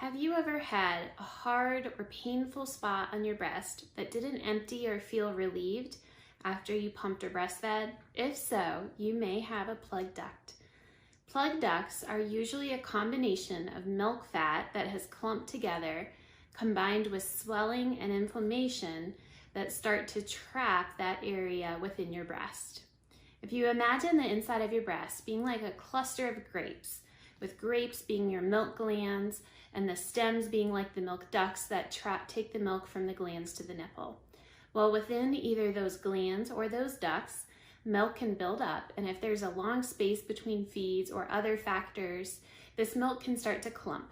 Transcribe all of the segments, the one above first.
Have you ever had a hard or painful spot on your breast that didn't empty or feel relieved after you pumped or breastfed? If so, you may have a plugged duct. Plugged ducts are usually a combination of milk fat that has clumped together combined with swelling and inflammation that start to trap that area within your breast. If you imagine the inside of your breast being like a cluster of grapes, with grapes being your milk glands and the stems being like the milk ducts that take the milk from the glands to the nipple. Well, within either those glands or those ducts, milk can build up, and if there's a long space between feeds or other factors, this milk can start to clump.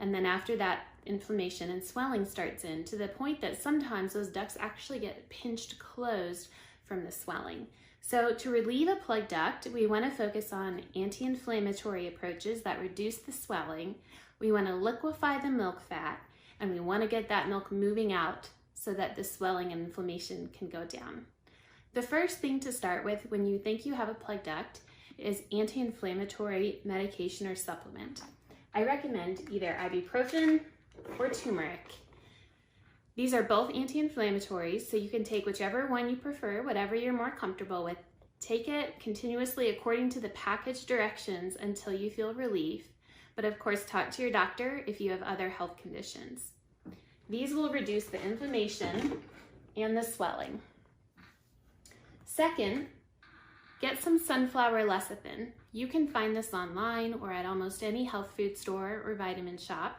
And then after that, inflammation and swelling starts in to the point that sometimes those ducts actually get pinched closed from the swelling. So to relieve a plugged duct, we want to focus on anti-inflammatory approaches that reduce the swelling. We want to liquefy the milk fat, and we want to get that milk moving out so that the swelling and inflammation can go down. The first thing to start with when you think you have a plugged duct is anti-inflammatory medication or supplement. I recommend either ibuprofen or turmeric. These are both anti-inflammatories, so you can take whichever one you prefer, whatever you're more comfortable with. Take it continuously according to the package directions until you feel relief, but of course talk to your doctor if you have other health conditions. These will reduce the inflammation and the swelling. Second, get some sunflower lecithin. You can find this online or at almost any health food store or vitamin shop.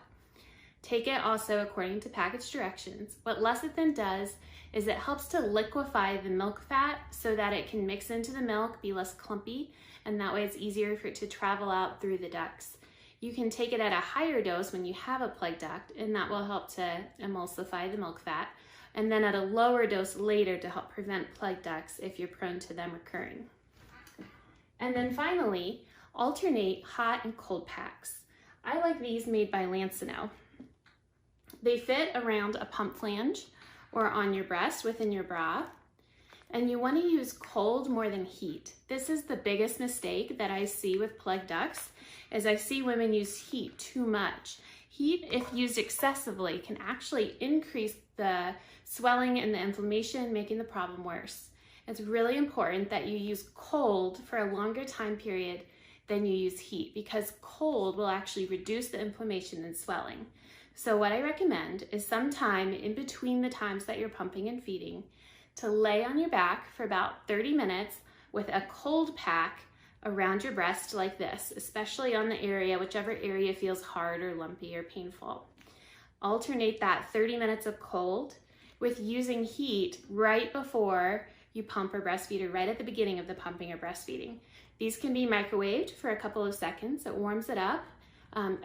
Take it also according to package directions. What lecithin does is it helps to liquefy the milk fat so that it can mix into the milk, be less clumpy, and that way it's easier for it to travel out through the ducts. You can take it at a higher dose when you have a plugged duct, and that will help to emulsify the milk fat, and then at a lower dose later to help prevent plugged ducts if you're prone to them recurring. And then finally, alternate hot and cold packs. I like these made by Lancino. They fit around a pump flange or on your breast within your bra, and you want to use cold more than heat. This is the biggest mistake that I see with plugged ducts, is I see women use heat too much. Heat, if used excessively, can actually increase the swelling and the inflammation, making the problem worse. It's really important that you use cold for a longer time period than you use heat, because cold will actually reduce the inflammation and swelling. So what I recommend is sometime in between the times that you're pumping and feeding to lay on your back for about 30 minutes with a cold pack around your breast like this, especially on the area, whichever area feels hard or lumpy or painful. Alternate that 30 minutes of cold with using heat right before you pump or breastfeed, or right at the beginning of the pumping or breastfeeding. These can be microwaved for a couple of seconds. It warms it up.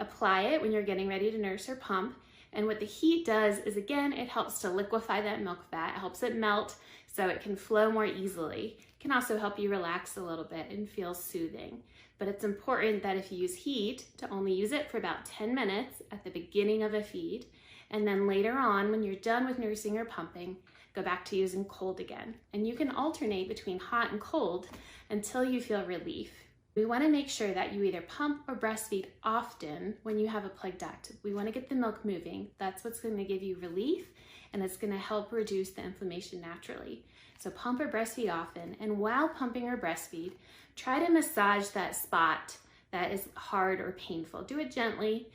Apply it when you're getting ready to nurse or pump. And what the heat does is, again, it helps to liquefy that milk fat. It helps it melt so it can flow more easily. It can also help you relax a little bit and feel soothing. But it's important that if you use heat, to only use it for about 10 minutes at the beginning of a feed. And then later on, when you're done with nursing or pumping, go back to using cold again. And you can alternate between hot and cold until you feel relief. We want to make sure that you either pump or breastfeed often when you have a plugged duct. We want to get the milk moving. That's what's going to give you relief, and it's going to help reduce the inflammation naturally. So pump or breastfeed often, and while pumping or breastfeed, try to massage that spot that is hard or painful. Do it gently.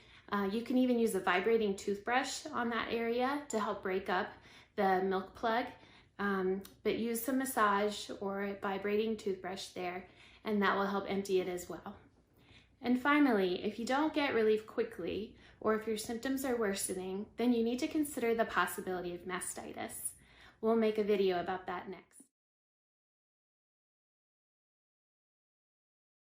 You can even use a vibrating toothbrush on that area to help break up the milk plug, but use some massage or a vibrating toothbrush there, and that will help empty it as well. And finally, if you don't get relief quickly, or if your symptoms are worsening, then you need to consider the possibility of mastitis. We'll make a video about that next.